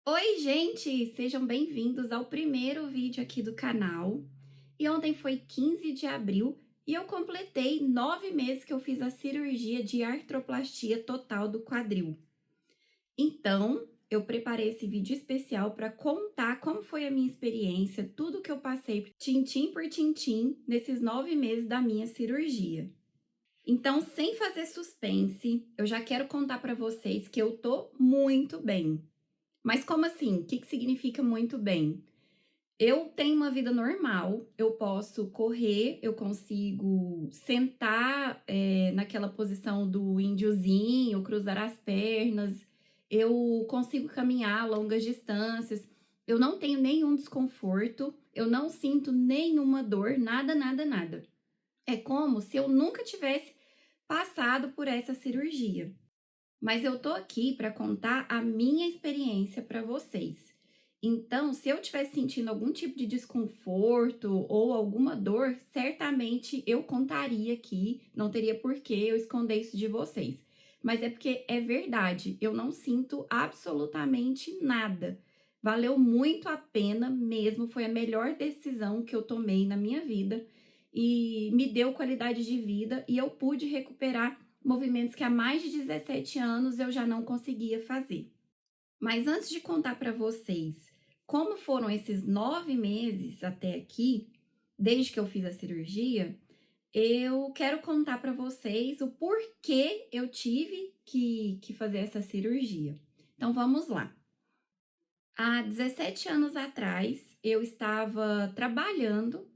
Oi, gente! Sejam bem-vindos ao primeiro vídeo aqui do canal. E ontem foi 15 de abril e eu completei 9 meses que eu fiz a cirurgia de artroplastia total do quadril. Então, eu preparei esse vídeo especial para contar como foi a minha experiência, tudo que eu passei, tintim por tintim, nesses 9 meses da minha cirurgia. Então, sem fazer suspense, eu já quero contar para vocês que eu tô muito bem. Mas como assim? O que significa muito bem? Eu tenho uma vida normal, eu posso correr, eu consigo sentar naquela posição do índiozinho, cruzar as pernas, eu consigo caminhar longas distâncias, eu não tenho nenhum desconforto, eu não sinto nenhuma dor, nada, nada, nada. É como se eu nunca tivesse passado por essa cirurgia. Mas eu tô aqui para contar a minha experiência para vocês. Então, se eu estiver sentindo algum tipo de desconforto ou alguma dor, certamente eu contaria aqui, não teria por que eu esconder isso de vocês. Mas é porque é verdade, eu não sinto absolutamente nada. Valeu muito a pena mesmo, foi a melhor decisão que eu tomei na minha vida e me deu qualidade de vida e eu pude recuperar movimentos que há mais de 17 anos eu já não conseguia fazer. Mas antes de contar para vocês como foram esses 9 meses até aqui, desde que eu fiz a cirurgia, eu quero contar para vocês o porquê eu tive que fazer essa cirurgia. Então vamos lá. Há 17 anos atrás, eu estava trabalhando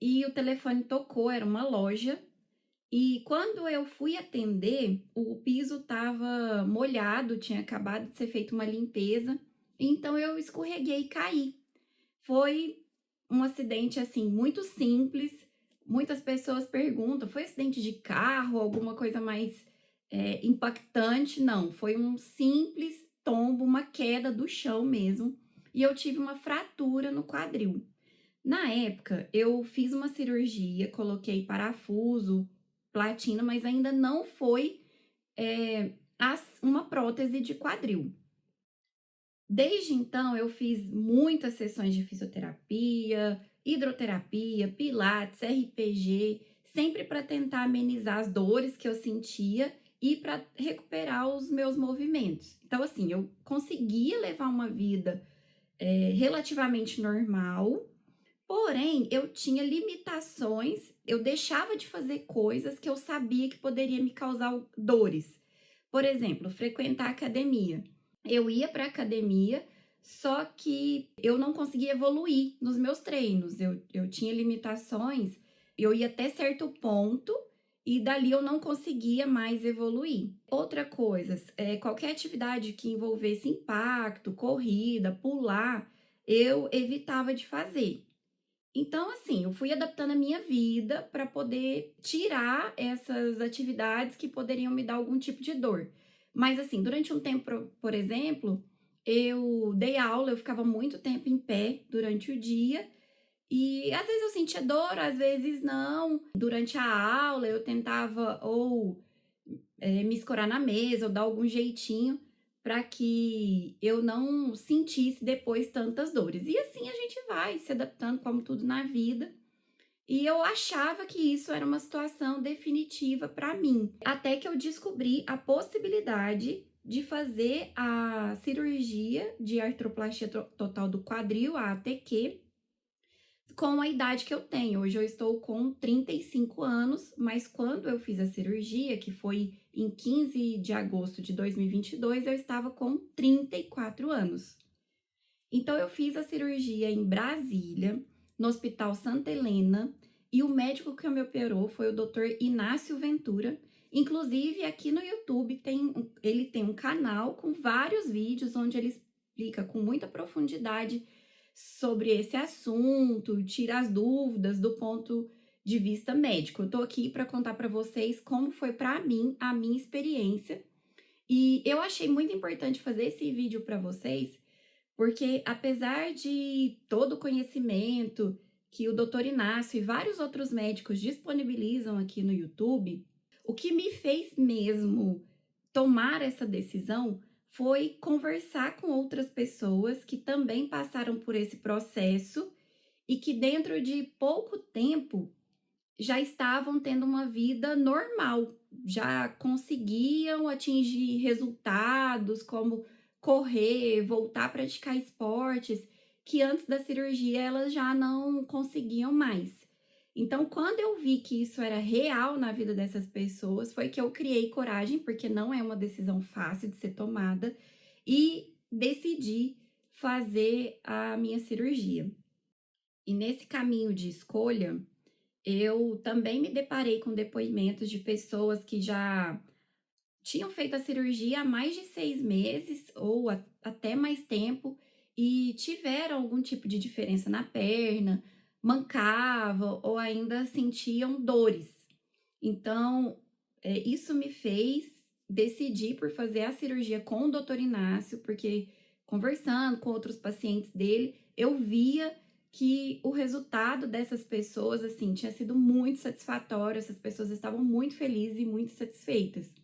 e o telefone tocou, era uma loja. E quando eu fui atender, o piso estava molhado, tinha acabado de ser feita uma limpeza, então eu escorreguei e caí. Foi um acidente assim muito simples. Muitas pessoas perguntam: foi acidente de carro, alguma coisa mais impactante? Não, foi um simples tombo, uma queda do chão mesmo. E eu tive uma fratura no quadril. Na época, eu fiz uma cirurgia, coloquei parafuso, platina, mas ainda não foi uma prótese de quadril. Desde então, eu fiz muitas sessões de fisioterapia, hidroterapia, pilates, RPG, sempre para tentar amenizar as dores que eu sentia e para recuperar os meus movimentos. Então, assim, eu conseguia levar uma vida relativamente normal. Porém, eu tinha limitações, eu deixava de fazer coisas que eu sabia que poderia me causar dores. Por exemplo, frequentar academia. Eu ia para academia, só que eu não conseguia evoluir nos meus treinos. Eu tinha limitações, eu ia até certo ponto e dali eu não conseguia mais evoluir. Outra coisa, qualquer atividade que envolvesse impacto, corrida, pular, eu evitava de fazer. Então, assim, eu fui adaptando a minha vida para poder tirar essas atividades que poderiam me dar algum tipo de dor. Mas, assim, durante um tempo, por exemplo, eu dei aula, eu ficava muito tempo em pé durante o dia e às vezes eu sentia dor, às vezes não. Durante a aula, eu tentava ou me escorar na mesa ou dar algum jeitinho para que eu não sentisse depois tantas dores. E assim a gente vai se adaptando, como tudo na vida. E eu achava que isso era uma situação definitiva para mim, até que eu descobri a possibilidade de fazer a cirurgia de artroplastia total do quadril, a ATQ, com a idade que eu tenho. Hoje eu estou com 35 anos, mas quando eu fiz a cirurgia, que foi em 15 de agosto de 2022, eu estava com 34 anos. Então eu fiz a cirurgia em Brasília, no Hospital Santa Helena, e o médico que me operou foi o Dr. Inácio Ventura. Inclusive, aqui no YouTube ele tem um canal com vários vídeos onde ele explica com muita profundidade sobre esse assunto, tira as dúvidas do ponto de vista médico. Eu tô aqui para contar para vocês como foi para mim a minha experiência. E eu achei muito importante fazer esse vídeo para vocês, porque apesar de todo o conhecimento que o Dr. Inácio e vários outros médicos disponibilizam aqui no YouTube, o que me fez mesmo tomar essa decisão foi conversar com outras pessoas que também passaram por esse processo e que dentro de pouco tempo já estavam tendo uma vida normal, já conseguiam atingir resultados como correr, voltar a praticar esportes, que antes da cirurgia elas já não conseguiam mais. Então, quando eu vi que isso era real na vida dessas pessoas, foi que eu criei coragem, porque não é uma decisão fácil de ser tomada, e decidi fazer a minha cirurgia. E nesse caminho de escolha, eu também me deparei com depoimentos de pessoas que já tinham feito a cirurgia há mais de 6 meses ou até mais tempo e tiveram algum tipo de diferença na perna, mancavam ou ainda sentiam dores. Então, isso me fez decidir por fazer a cirurgia com o doutor Inácio, porque conversando com outros pacientes dele, eu via que o resultado dessas pessoas, assim, tinha sido muito satisfatório, essas pessoas estavam muito felizes e muito satisfeitas.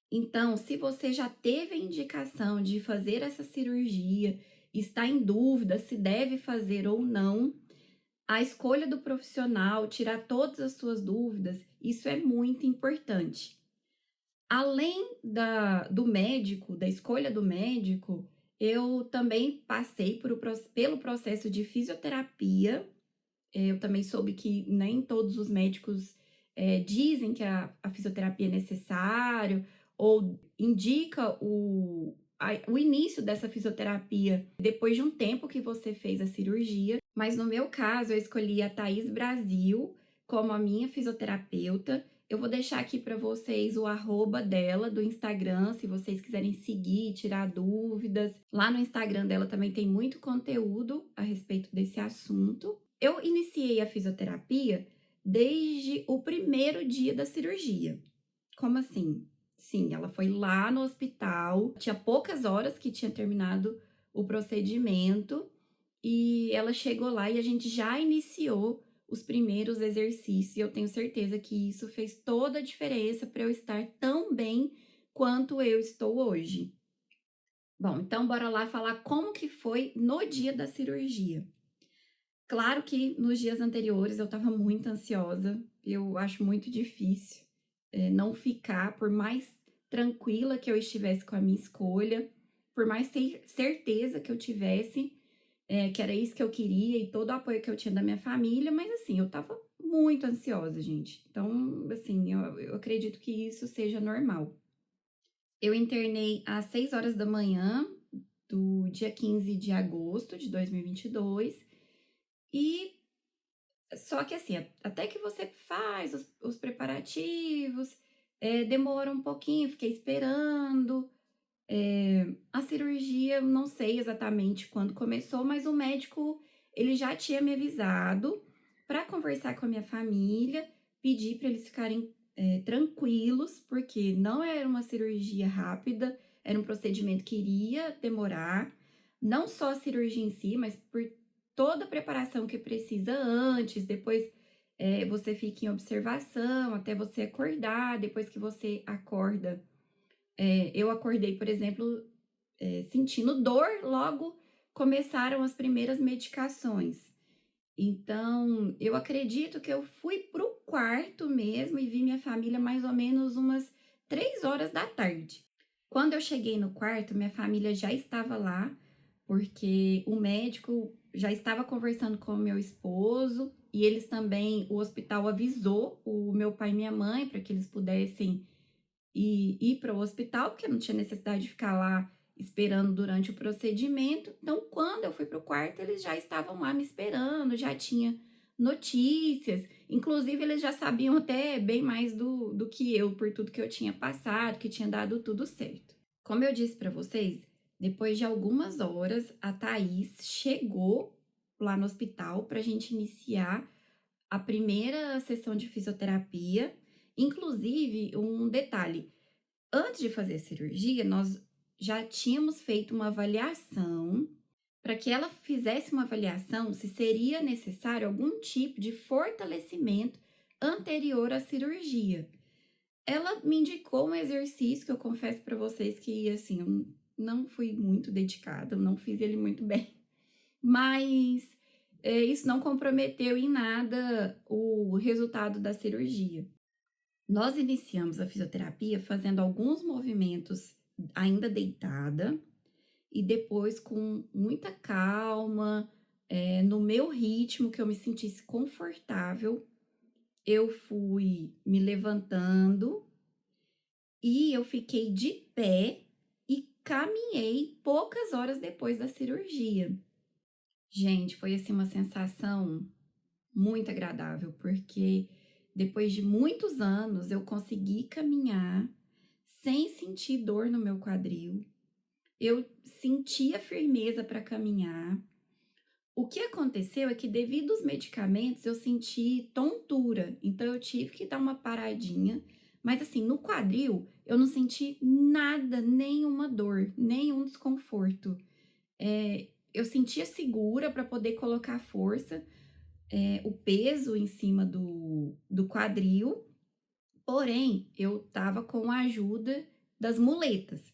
Então, se você já teve a indicação de fazer essa cirurgia, está em dúvida se deve fazer ou não, a escolha do profissional, tirar todas as suas dúvidas, isso é muito importante. Além do médico, da escolha do médico, eu também passei pelo processo de fisioterapia. Eu também soube que nem todos os médicos dizem que a fisioterapia é necessário ou indica o início dessa fisioterapia depois de um tempo que você fez a cirurgia. Mas no meu caso, eu escolhi a Thaís Brasil como a minha fisioterapeuta. Eu vou deixar aqui para vocês o arroba dela do Instagram, se vocês quiserem seguir, tirar dúvidas. Lá no Instagram dela também tem muito conteúdo a respeito desse assunto. Eu iniciei a fisioterapia desde o primeiro dia da cirurgia. Como assim? Sim, ela foi lá no hospital, tinha poucas horas que tinha terminado o procedimento e ela chegou lá e a gente já iniciou os primeiros exercícios. E eu tenho certeza que isso fez toda a diferença para eu estar tão bem quanto eu estou hoje. Bom, então bora lá falar como que foi no dia da cirurgia. Claro que nos dias anteriores eu estava muito ansiosa, eu acho muito difícil não ficar, por mais tranquila que eu estivesse com a minha escolha, por mais certeza que eu tivesse, que era isso que eu queria e todo o apoio que eu tinha da minha família, mas assim, eu estava muito ansiosa, gente. Então, assim, eu acredito que isso seja normal. Eu internei às 6 horas da manhã do dia 15 de agosto de 2022 e só que assim, até que você faz os preparativos, demora um pouquinho, fiquei esperando. A cirurgia, eu não sei exatamente quando começou, mas o médico, ele já tinha me avisado para conversar com a minha família, pedir para eles ficarem tranquilos, porque não era uma cirurgia rápida, era um procedimento que iria demorar, não só a cirurgia em si, mas por toda a preparação que precisa antes, depois você fica em observação até você acordar, depois que você acorda. Eu acordei, por exemplo, sentindo dor, logo começaram as primeiras medicações. Então, eu acredito que eu fui pro quarto mesmo e vi minha família mais ou menos umas 3 horas da tarde. Quando eu cheguei no quarto, minha família já estava lá, porque o médico já estava conversando com o meu esposo e eles também, o hospital avisou o meu pai e minha mãe para que eles pudessem ir para o hospital, porque não tinha necessidade de ficar lá esperando durante o procedimento. Então, quando eu fui para o quarto, eles já estavam lá me esperando, já tinha notícias. Inclusive, eles já sabiam até bem mais do que eu, por tudo que eu tinha passado, que tinha dado tudo certo. Como eu disse para vocês, depois de algumas horas, a Thaís chegou lá no hospital para a gente iniciar a primeira sessão de fisioterapia. Inclusive, um detalhe, antes de fazer a cirurgia, nós já tínhamos feito uma avaliação para que ela fizesse uma avaliação se seria necessário algum tipo de fortalecimento anterior à cirurgia. Ela me indicou um exercício que eu confesso para vocês que, assim, eu não fui muito dedicada, eu não fiz ele muito bem. Mas isso não comprometeu em nada o resultado da cirurgia. Nós iniciamos a fisioterapia fazendo alguns movimentos ainda deitada e depois com muita calma, no meu ritmo, que eu me sentisse confortável, eu fui me levantando e eu fiquei de pé e caminhei poucas horas depois da cirurgia. Gente, foi assim uma sensação muito agradável, porque depois de muitos anos eu consegui caminhar sem sentir dor no meu quadril. Eu sentia firmeza para caminhar. O que aconteceu é que, devido aos medicamentos, eu senti tontura, então eu tive que dar uma paradinha. Mas, assim, no quadril, eu não senti nada, nenhuma dor, nenhum desconforto. Eu sentia segura para poder colocar força, o peso em cima do quadril, porém, eu tava com a ajuda das muletas.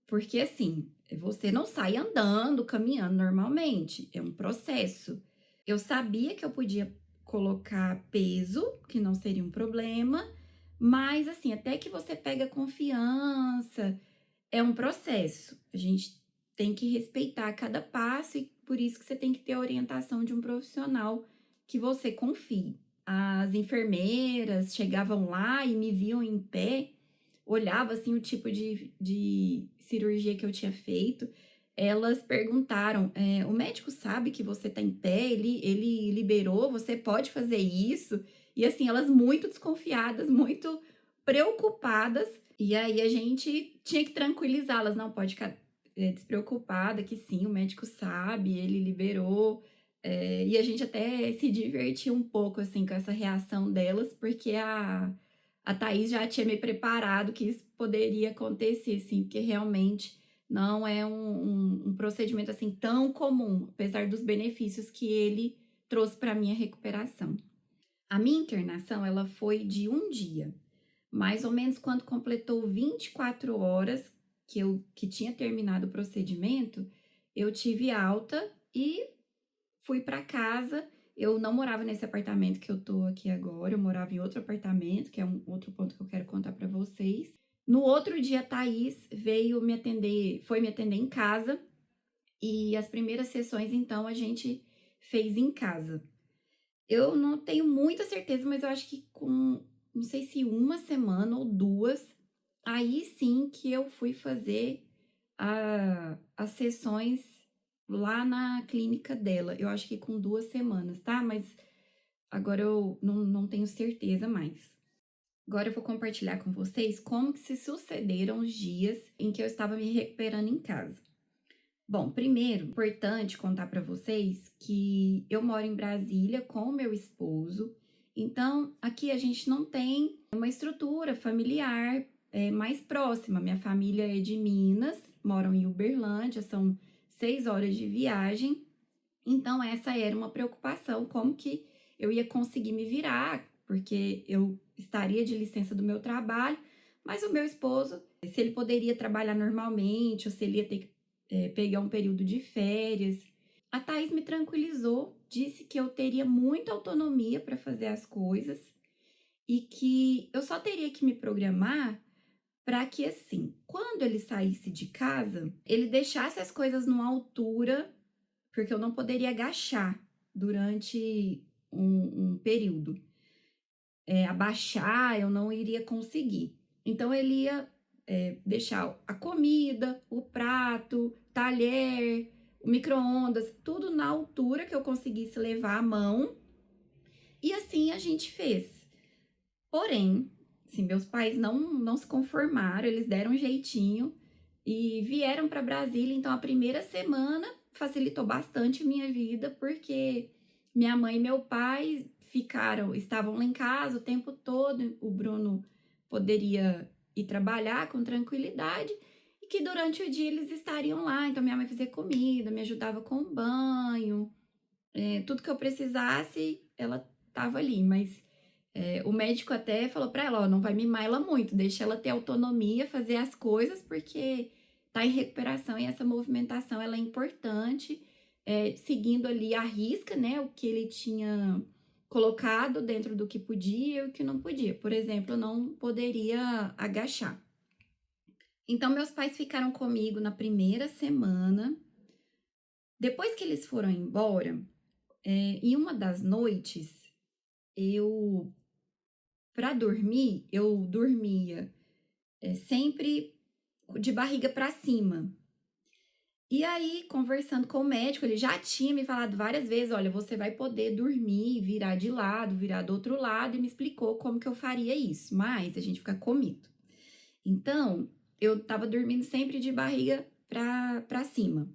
Porque assim, você não sai andando, caminhando normalmente, é um processo. Eu sabia que eu podia colocar peso, que não seria um problema, mas assim, até que você pega confiança, é um processo. A gente tem que respeitar cada passo e por isso que você tem que ter a orientação de um profissional que você confie. As enfermeiras chegavam lá e me viam em pé, olhava assim o tipo de cirurgia que eu tinha feito. Elas perguntaram: o médico sabe que você tá em pé? Ele liberou? Você pode fazer isso? E assim, elas muito desconfiadas, muito preocupadas. E aí a gente tinha que tranquilizá-las: não, pode ficar despreocupada, que sim, o médico sabe, ele liberou. E a gente até se divertiu um pouco assim com essa reação delas, porque a Thaís já tinha me preparado que isso poderia acontecer, assim, porque realmente não é um procedimento assim tão comum, apesar dos benefícios que ele trouxe para a minha recuperação. A minha internação, ela foi de um dia, mais ou menos quando completou 24 horas que tinha terminado o procedimento, eu tive alta e fui para casa. Eu não morava nesse apartamento que eu tô aqui agora, eu morava em outro apartamento, que é um outro ponto que eu quero contar para vocês. No outro dia, a Thaís veio me atender, foi me atender em casa, e as primeiras sessões, então, a gente fez em casa. Eu não tenho muita certeza, mas eu acho que com, não sei se uma semana ou duas, aí sim que eu fui fazer as sessões lá na clínica dela. Eu acho que com 2 semanas, tá? Mas agora eu não tenho certeza mais. Agora eu vou compartilhar com vocês como que se sucederam os dias em que eu estava me recuperando em casa. Bom, primeiro, importante contar para vocês que eu moro em Brasília com o meu esposo, então aqui a gente não tem uma estrutura familiar mais próxima. Minha família é de Minas, moram em Uberlândia, são 6 horas de viagem, então essa era uma preocupação, como que eu ia conseguir me virar, porque eu estaria de licença do meu trabalho, mas o meu esposo, se ele poderia trabalhar normalmente, ou se ele ia ter que pegar um período de férias. A Thaís me tranquilizou, disse que eu teria muita autonomia para fazer as coisas e que eu só teria que me programar para que, assim, quando ele saísse de casa, ele deixasse as coisas numa altura, porque eu não poderia agachar durante um período. Abaixar, eu não iria conseguir. Então, ele ia deixar a comida, o prato, talher, o micro-ondas, tudo na altura que eu conseguisse levar a mão. E assim a gente fez. Porém, assim, meus pais não se conformaram, eles deram um jeitinho e vieram para Brasília. Então, a primeira semana facilitou bastante minha vida, porque minha mãe e meu pai estavam lá em casa o tempo todo. O Bruno poderia ir trabalhar com tranquilidade e que durante o dia eles estariam lá. Então, minha mãe fazia comida, me ajudava com o banho, tudo que eu precisasse, ela estava ali. Mas O médico até falou pra ela, ó, não vai mimar ela muito, deixa ela ter autonomia, fazer as coisas, porque tá em recuperação e essa movimentação ela é importante, seguindo ali à risca, né, o que ele tinha colocado dentro do que podia e o que não podia. Por exemplo, eu não poderia agachar. Então, meus pais ficaram comigo na primeira semana. Depois que eles foram embora, em uma das noites, eu, para dormir, eu dormia sempre de barriga para cima. E aí, conversando com o médico, ele já tinha me falado várias vezes: olha, você vai poder dormir, virar de lado, virar do outro lado, e me explicou como que eu faria isso, mas a gente fica com medo. Então, eu tava dormindo sempre de barriga para cima.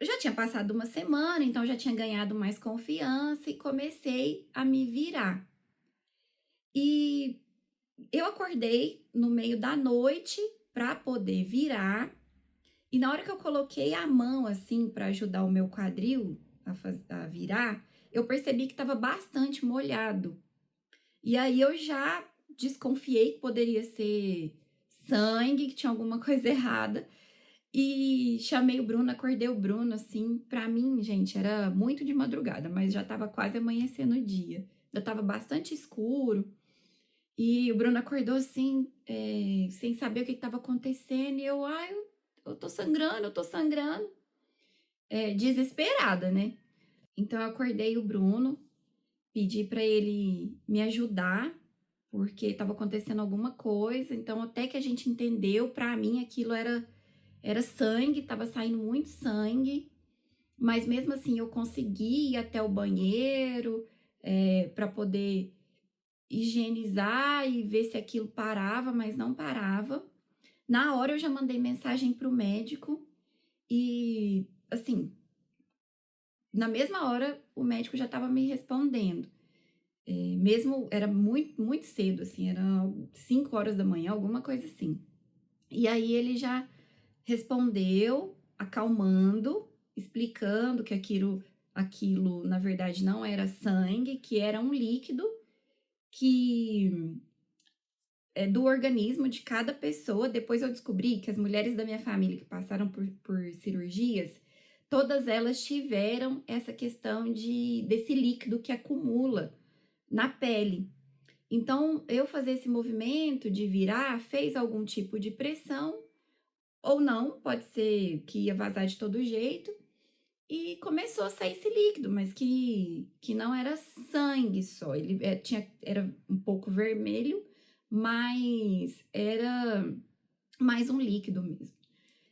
Já tinha passado uma semana, então já tinha ganhado mais confiança e comecei a me virar. E eu acordei no meio da noite para poder virar. E na hora que eu coloquei a mão assim para ajudar o meu quadril a virar, eu percebi que estava bastante molhado. E aí eu já desconfiei que poderia ser sangue, que tinha alguma coisa errada. E chamei o Bruno, acordei o Bruno, assim, pra mim, gente, era muito de madrugada, mas já tava quase amanhecendo o dia. Já tava bastante escuro. E o Bruno acordou assim, sem saber o que estava acontecendo. E eu tô sangrando, eu tô sangrando. Desesperada, né? Então eu acordei o Bruno, pedi pra ele me ajudar, porque estava acontecendo alguma coisa. Então, até que a gente entendeu, pra mim aquilo era sangue, tava saindo muito sangue. Mas mesmo assim eu consegui ir até o banheiro para poder higienizar e ver se aquilo parava, mas não parava. Na hora eu já mandei mensagem para o médico e, assim, na mesma hora o médico já estava me respondendo. Mesmo era muito, muito cedo, assim, era 5 horas da manhã, alguma coisa assim. E aí ele já respondeu, acalmando, explicando que aquilo na verdade não era sangue, que era um líquido que é do organismo de cada pessoa. Depois eu descobri que as mulheres da minha família que passaram por cirurgias, todas elas tiveram essa questão desse líquido que acumula na pele. Então, eu fazer esse movimento de virar fez algum tipo de pressão, ou não, pode ser que ia vazar de todo jeito, e começou a sair esse líquido, mas que não era sangue só, ele era um pouco vermelho, mas era mais um líquido mesmo.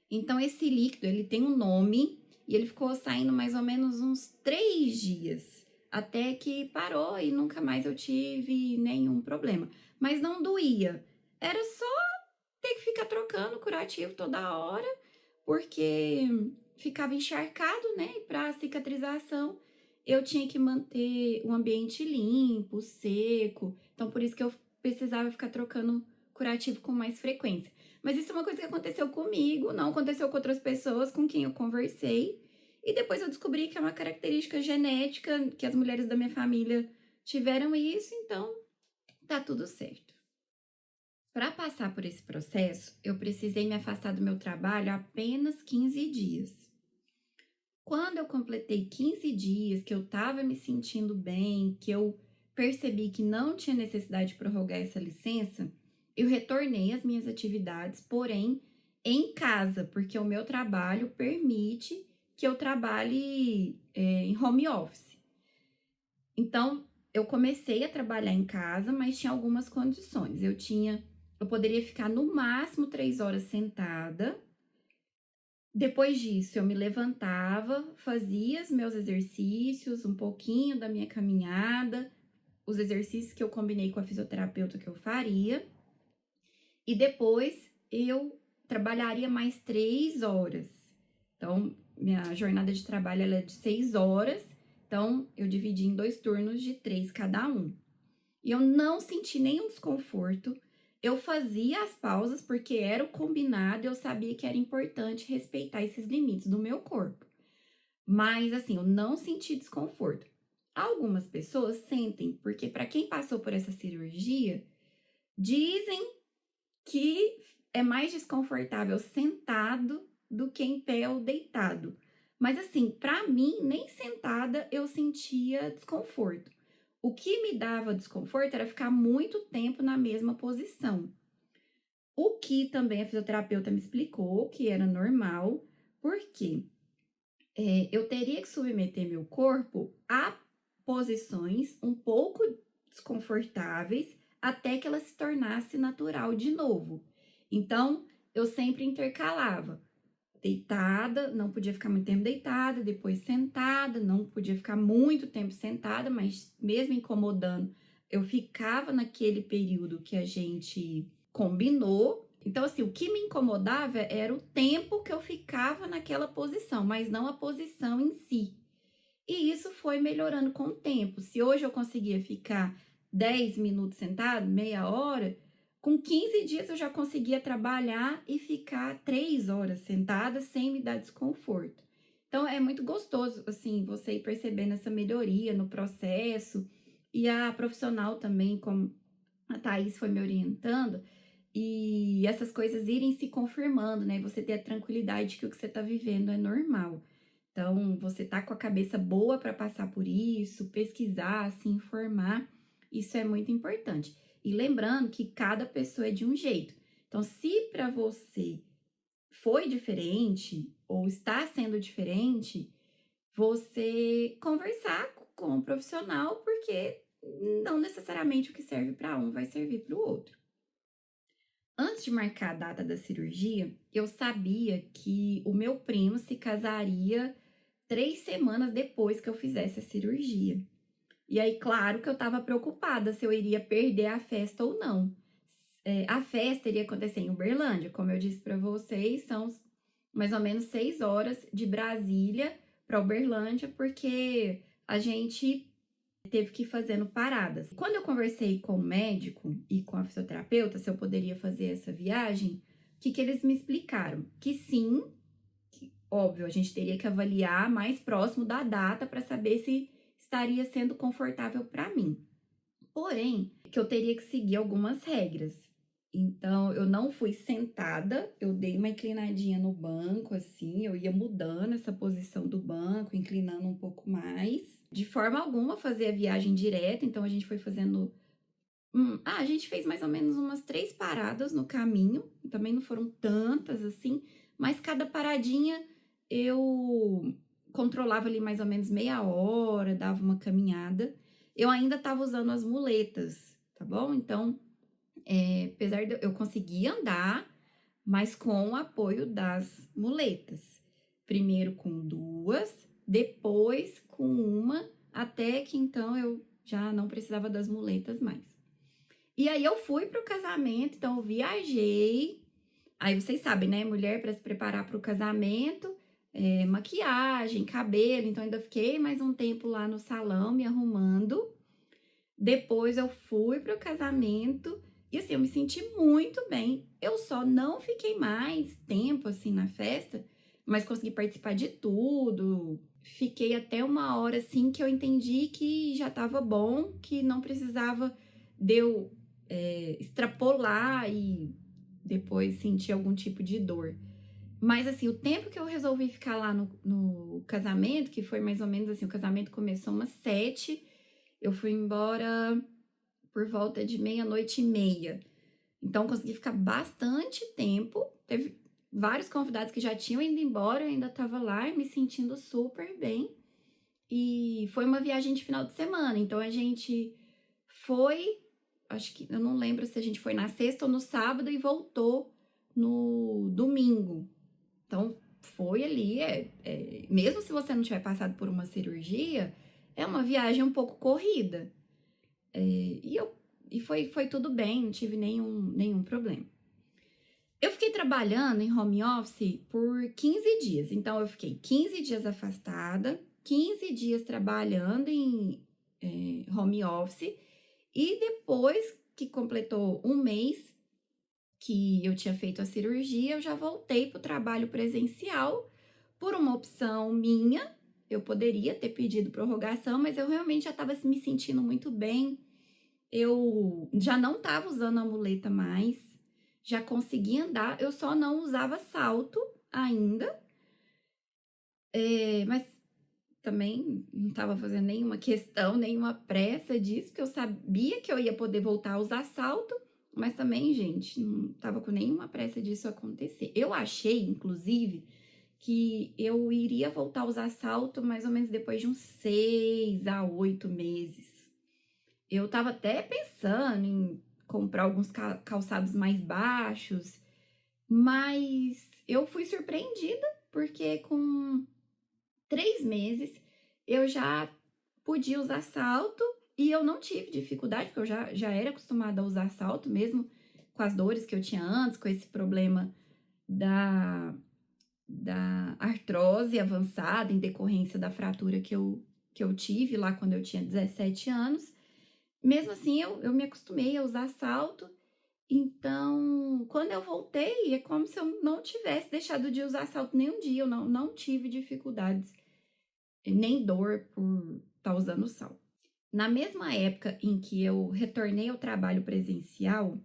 Então, esse líquido, ele tem um nome, e ele ficou saindo mais ou menos uns 3 dias, até que parou e nunca mais eu tive nenhum problema. Mas não doía, era só ter que ficar trocando curativo toda hora, porque ficava encharcado, né? E para cicatrização, eu tinha que manter o ambiente limpo, seco. Então, por isso que eu precisava ficar trocando curativo com mais frequência. Mas isso é uma coisa que aconteceu comigo, não aconteceu com outras pessoas com quem eu conversei. E depois eu descobri que é uma característica genética, que as mulheres da minha família tiveram isso, então tá tudo certo. Para passar por esse processo, eu precisei me afastar do meu trabalho há apenas 15 dias. Quando eu completei 15 dias, que eu estava me sentindo bem, que eu percebi que não tinha necessidade de prorrogar essa licença, eu retornei às minhas atividades, porém em casa, porque o meu trabalho permite que eu trabalhe em home office. Então, eu comecei a trabalhar em casa, mas tinha algumas condições. Eu poderia ficar no máximo 3 horas sentada. Depois disso, eu me levantava, fazia os meus exercícios, um pouquinho da minha caminhada, os exercícios que eu combinei com a fisioterapeuta que eu faria. E depois eu trabalharia mais 3 horas. Então, minha jornada de trabalho ela é de 6 horas. Então, eu dividi em 2 turnos de 3 cada um. E eu não senti nenhum desconforto. Eu fazia as pausas porque era o combinado, eu sabia que era importante respeitar esses limites do meu corpo. Mas assim, eu não senti desconforto. Algumas pessoas sentem, porque para quem passou por essa cirurgia, dizem que é mais desconfortável sentado do que em pé ou deitado. Mas assim, para mim, nem sentada eu sentia desconforto. O que me dava desconforto era ficar muito tempo na mesma posição. O que também a fisioterapeuta me explicou que era normal, porque eu teria que submeter meu corpo a posições um pouco desconfortáveis até que ela se tornasse natural de novo. Então, eu sempre intercalava. Deitada, não podia ficar muito tempo deitada, depois sentada, não podia ficar muito tempo sentada, mas mesmo incomodando, eu ficava naquele período que a gente combinou. Então, assim, o que me incomodava era o tempo que eu ficava naquela posição, mas não a posição em si. E isso foi melhorando com o tempo. Se hoje eu conseguia ficar 10 minutos sentado, meia hora, com 15 dias eu já conseguia trabalhar e ficar 3 horas sentada sem me dar desconforto. Então é muito gostoso, assim, você ir percebendo essa melhoria no processo. E a profissional também, como a Thaís foi me orientando, e essas coisas irem se confirmando, né? Você ter a tranquilidade que o que você tá vivendo é normal. Então, você tá com a cabeça boa para passar por isso, pesquisar, se informar, isso é muito importante. E lembrando que cada pessoa é de um jeito. Então, se para você foi diferente ou está sendo diferente, você conversar com um profissional, porque não necessariamente o que serve para um vai servir para o outro. Antes de marcar a data da cirurgia, eu sabia que o meu primo se casaria 3 semanas depois que eu fizesse a cirurgia. E aí, claro que eu estava preocupada se eu iria perder a festa ou não. A festa iria acontecer em Uberlândia, como eu disse para vocês, são mais ou menos 6 horas de Brasília para Uberlândia, porque a gente teve que ir fazendo paradas. Quando eu conversei com o médico e com a fisioterapeuta se eu poderia fazer essa viagem, o que eles me explicaram? Que sim, que, óbvio, a gente teria que avaliar mais próximo da data para saber se estaria sendo confortável para mim. Porém, que eu teria que seguir algumas regras. Então, eu não fui sentada, eu dei uma inclinadinha no banco, assim, eu ia mudando essa posição do banco, inclinando um pouco mais. De forma alguma fazer a viagem direta, então a gente foi fazendo. A gente fez mais ou menos umas 3 paradas no caminho, também não foram tantas assim, mas cada paradinha eu controlava ali mais ou menos meia hora, dava uma caminhada. Eu ainda estava usando as muletas, tá bom? Então, apesar de eu conseguir andar, mas com o apoio das muletas. Primeiro com 2, depois com uma, até que então eu já não precisava das muletas mais. E aí eu fui pro casamento, então eu viajei. Aí vocês sabem, né? Mulher para se preparar para o casamento, maquiagem, cabelo. Então ainda fiquei mais um tempo lá no salão me arrumando. Depois eu fui pro casamento e assim, eu me senti muito bem. Eu só não fiquei mais tempo assim na festa, mas consegui participar de tudo. Fiquei até uma hora assim que eu entendi que já tava bom, que não precisava de eu extrapolar e depois sentir algum tipo de dor. Mas assim, o tempo que eu resolvi ficar lá no casamento, que foi mais ou menos assim, o casamento começou umas 7, eu fui embora por volta de 00:30. Então, consegui ficar bastante tempo. Teve vários convidados que já tinham ido embora, eu ainda estava lá me sentindo super bem. E foi uma viagem de final de semana. Então, a gente foi, acho que eu não lembro se a gente foi na sexta ou no sábado e voltou no domingo. Então, foi ali, mesmo se você não tiver passado por uma cirurgia, é uma viagem um pouco corrida. E foi tudo bem, não tive nenhum problema. Eu fiquei trabalhando em home office por 15 dias. Então, eu fiquei 15 dias afastada, 15 dias trabalhando em home office. E depois que completou um mês que eu tinha feito a cirurgia, eu já voltei para o trabalho presencial por uma opção minha, Eu poderia ter pedido prorrogação, mas eu realmente já estava me sentindo muito bem. Eu já não estava usando a muleta mais, já conseguia andar, eu só não usava salto ainda, mas também não estava fazendo nenhuma questão, nenhuma pressa disso, porque eu sabia que eu ia poder voltar a usar salto, mas também, gente, não estava com nenhuma pressa disso acontecer. Eu achei, inclusive, que eu iria voltar a usar salto mais ou menos depois de uns 6 a 8 meses. Eu estava até pensando em comprar alguns calçados mais baixos, mas eu fui surpreendida, porque com 3 meses eu já podia usar salto e eu não tive dificuldade, porque eu já era acostumada a usar salto, mesmo com as dores que eu tinha antes, com esse problema da, da artrose avançada em decorrência da fratura que eu tive lá quando eu tinha 17 anos. Mesmo assim, eu me acostumei a usar salto. Então, quando eu voltei, é como se eu não tivesse deixado de usar salto nenhum dia. Eu não tive dificuldades, nem dor por estar usando salto. Na mesma época em que eu retornei ao trabalho presencial,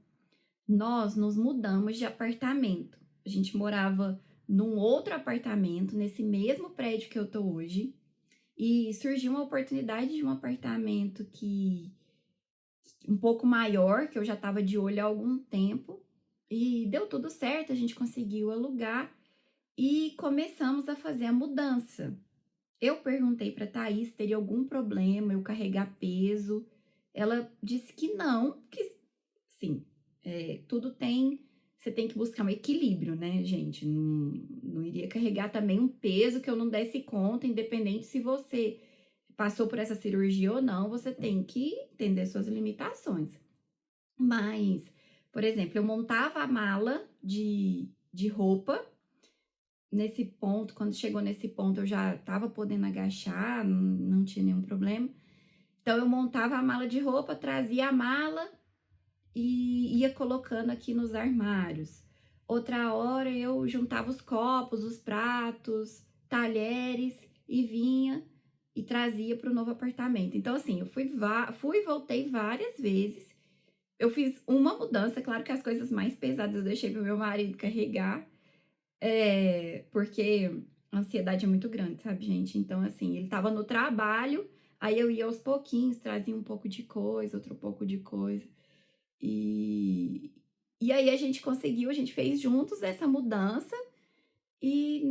nós nos mudamos de apartamento. A gente morava num outro apartamento, nesse mesmo prédio que eu tô hoje. E surgiu uma oportunidade de um apartamento que um pouco maior, que eu já estava de olho há algum tempo, e deu tudo certo, a gente conseguiu alugar e começamos a fazer a mudança. Eu perguntei para Thaís se teria algum problema eu carregar peso. Ela disse que não, que sim, tudo tem. Você tem que buscar um equilíbrio, né, gente? Não iria carregar também um peso que eu não desse conta, independente se você passou por essa cirurgia ou não, você tem que entender suas limitações. Mas, por exemplo, eu montava a mala de roupa. Nesse ponto, quando chegou nesse ponto, eu já estava podendo agachar, não tinha nenhum problema. Então, eu montava a mala de roupa, trazia a mala e ia colocando aqui nos armários. Outra hora, eu juntava os copos, os pratos, talheres e vinha e trazia para o novo apartamento. Então, assim, eu fui e voltei várias vezes. Eu fiz uma mudança, claro que as coisas mais pesadas eu deixei para o meu marido carregar, porque a ansiedade é muito grande, sabe, gente? Então, assim, ele tava no trabalho, aí eu ia aos pouquinhos, trazia um pouco de coisa, outro pouco de coisa. E, e aí a gente fez juntos essa mudança e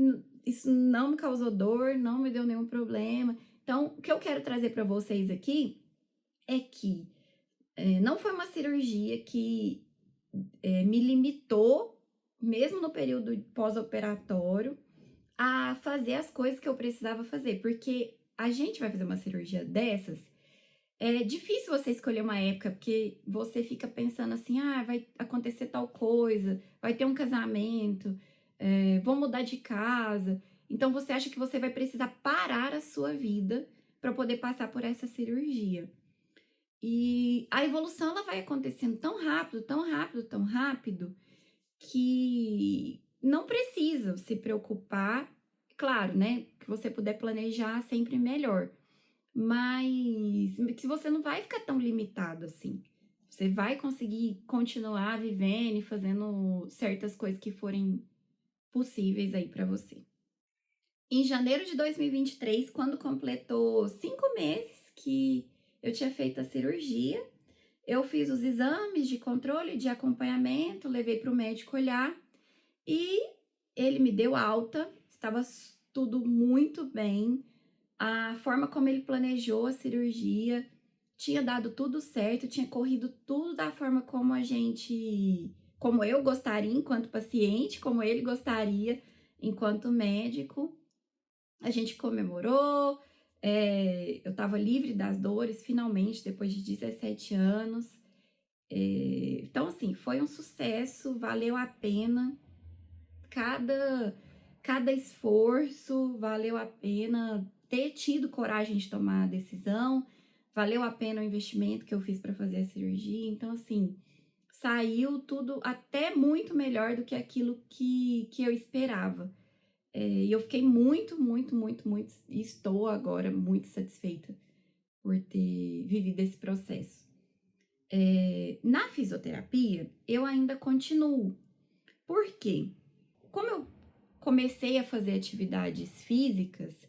isso não me causou dor, não me deu nenhum problema. Então, o que eu quero trazer para vocês aqui é que não foi uma cirurgia que me limitou, mesmo no período pós-operatório, a fazer as coisas que eu precisava fazer, porque a gente vai fazer uma cirurgia dessas, é difícil você escolher uma época, porque você fica pensando assim, vai acontecer tal coisa, vai ter um casamento, vou mudar de casa, então você acha que você vai precisar parar a sua vida para poder passar por essa cirurgia. E a evolução ela vai acontecendo tão rápido, tão rápido, tão rápido, que não precisa se preocupar. Claro, né? Que você puder planejar sempre melhor. Mas que você não vai ficar tão limitado assim. Você vai conseguir continuar vivendo e fazendo certas coisas que forem possíveis aí para você. Em janeiro de 2023, quando completou 5 meses que eu tinha feito a cirurgia, eu fiz os exames de controle, de acompanhamento, levei para o médico olhar e ele me deu alta, estava tudo muito bem. A forma como ele planejou a cirurgia tinha dado tudo certo, tinha corrido tudo da forma como eu gostaria enquanto paciente, como ele gostaria enquanto médico. A gente comemorou, eu estava livre das dores, finalmente, depois de 17 anos. Então, assim, foi um sucesso, valeu a pena. Cada esforço, valeu a pena ter tido coragem de tomar a decisão, valeu a pena o investimento que eu fiz para fazer a cirurgia. Então, assim, saiu tudo até muito melhor do que aquilo que eu esperava. E eu fiquei muito, muito, muito, muito, e estou agora muito satisfeita por ter vivido esse processo. Na fisioterapia, eu ainda continuo. Por quê? Como eu comecei a fazer atividades físicas,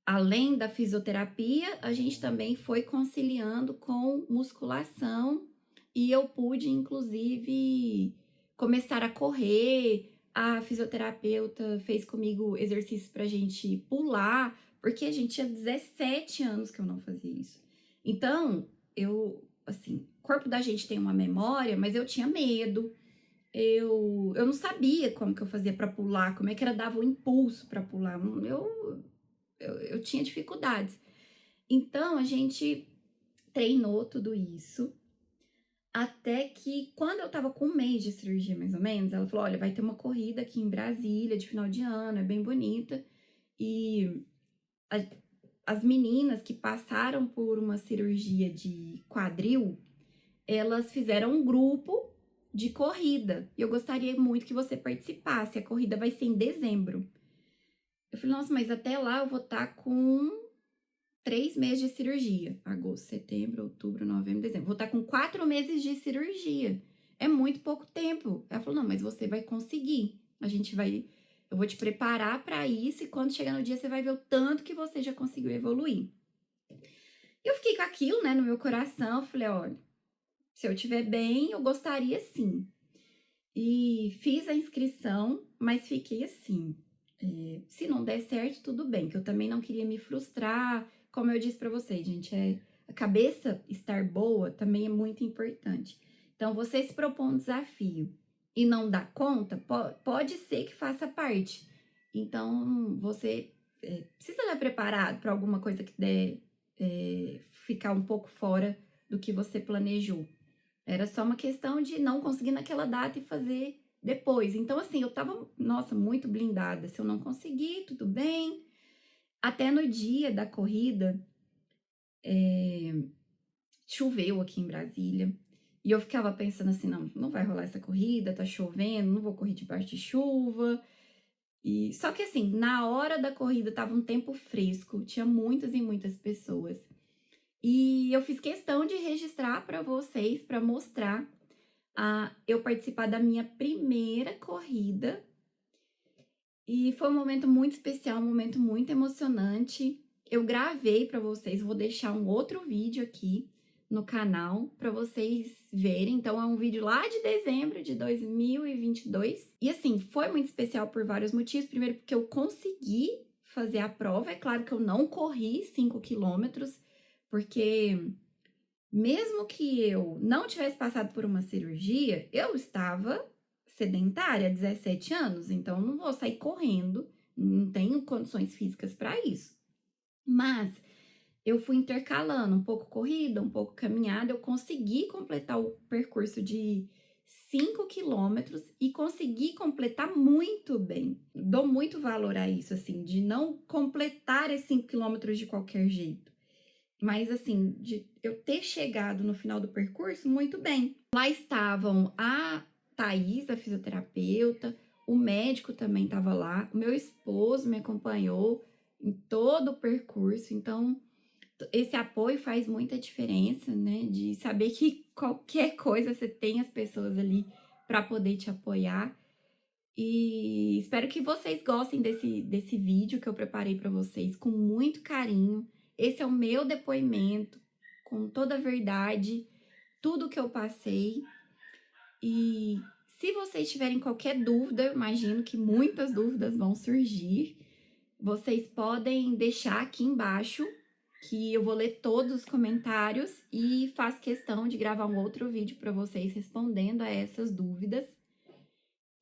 além da fisioterapia, a gente também foi conciliando com musculação e eu pude, inclusive, começar a correr. A fisioterapeuta fez comigo exercícios para a gente pular, porque a gente tinha 17 anos que eu não fazia isso. Então, assim, o corpo da gente tem uma memória, mas eu tinha medo. Eu não sabia como que eu fazia para pular, como é que era, dava o impulso para pular. Eu tinha dificuldades. Então, a gente treinou tudo isso, até que quando eu tava com um mês de cirurgia, mais ou menos, ela falou, olha, vai ter uma corrida aqui em Brasília de final de ano, é bem bonita, e as meninas que passaram por uma cirurgia de quadril, elas fizeram um grupo de corrida, e eu gostaria muito que você participasse, a corrida vai ser em dezembro. Eu falei, nossa, mas até lá eu vou estar com 3 meses de cirurgia. Agosto, setembro, outubro, novembro, dezembro. Vou estar com 4 meses de cirurgia. É muito pouco tempo. Ela falou, não, mas você vai conseguir. Eu vou te preparar para isso e quando chegar no dia você vai ver o tanto que você já conseguiu evoluir. Eu fiquei com aquilo, né, no meu coração. Falei, olha, se eu estiver bem, eu gostaria sim. E fiz a inscrição, mas fiquei assim, se não der certo, tudo bem, que eu também não queria me frustrar. Como eu disse para vocês, gente, a cabeça estar boa também é muito importante. Então, você se propõe um desafio e não dá conta, pode ser que faça parte. Então, você precisa estar preparado para alguma coisa que der ficar um pouco fora do que você planejou. Era só uma questão de não conseguir naquela data e fazer depois. Então, assim, eu tava, nossa, muito blindada. Se eu não conseguir, tudo bem. Até no dia da corrida, choveu aqui em Brasília. E eu ficava pensando assim, não vai rolar essa corrida, tá chovendo, não vou correr debaixo de chuva. E só que assim, na hora da corrida tava um tempo fresco, tinha muitas e muitas pessoas. E eu fiz questão de registrar para vocês, para mostrar eu participar da minha primeira corrida. E foi um momento muito especial, um momento muito emocionante. Eu gravei para vocês, vou deixar um outro vídeo aqui no canal para vocês verem. Então, é um vídeo lá de dezembro de 2022. E assim, foi muito especial por vários motivos. Primeiro, porque eu consegui fazer a prova. É claro que eu não corri 5 quilômetros, porque mesmo que eu não tivesse passado por uma cirurgia, eu estava sedentária há 17 anos, então eu não vou sair correndo, não tenho condições físicas para isso. Mas eu fui intercalando um pouco corrida, um pouco caminhada, eu consegui completar o percurso de 5 quilômetros e consegui completar muito bem. Dou muito valor a isso, assim, de não completar esses 5 quilômetros de qualquer jeito. Mas, assim, de eu ter chegado no final do percurso muito bem. Lá estavam a Thaís, a fisioterapeuta, o médico também estava lá, o meu esposo me acompanhou em todo o percurso. Então, esse apoio faz muita diferença, né? De saber que qualquer coisa você tem as pessoas ali para poder te apoiar. E espero que vocês gostem desse vídeo que eu preparei para vocês com muito carinho. Esse é o meu depoimento, com toda a verdade, tudo que eu passei. E se vocês tiverem qualquer dúvida, eu imagino que muitas dúvidas vão surgir, vocês podem deixar aqui embaixo, que eu vou ler todos os comentários e faço questão de gravar um outro vídeo para vocês respondendo a essas dúvidas.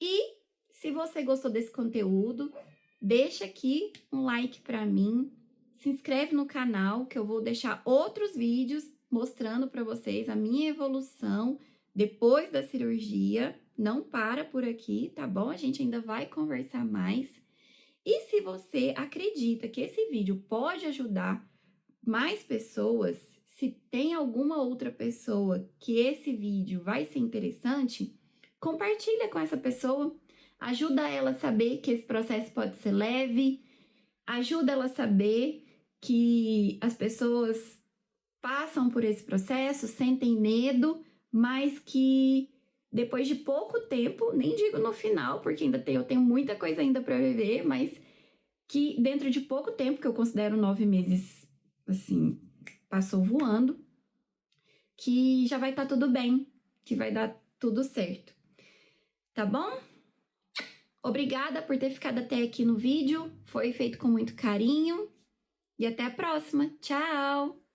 E se você gostou desse conteúdo, deixa aqui um like para mim, se inscreve no canal que eu vou deixar outros vídeos mostrando para vocês a minha evolução depois da cirurgia. Não para por aqui, tá bom? A gente ainda vai conversar mais. E se você acredita que esse vídeo pode ajudar mais pessoas, se tem alguma outra pessoa que esse vídeo vai ser interessante, compartilha com essa pessoa. ajuda ela a saber que esse processo pode ser leve, ajuda ela a saber que as pessoas passam por esse processo, sentem medo, mas que depois de pouco tempo, nem digo no final, porque eu tenho muita coisa ainda para viver, mas que dentro de pouco tempo, que eu considero 9 meses, assim, passou voando, que já vai estar tudo bem, que vai dar tudo certo. Tá bom? Obrigada por ter ficado até aqui no vídeo, foi feito com muito carinho e até a próxima. Tchau!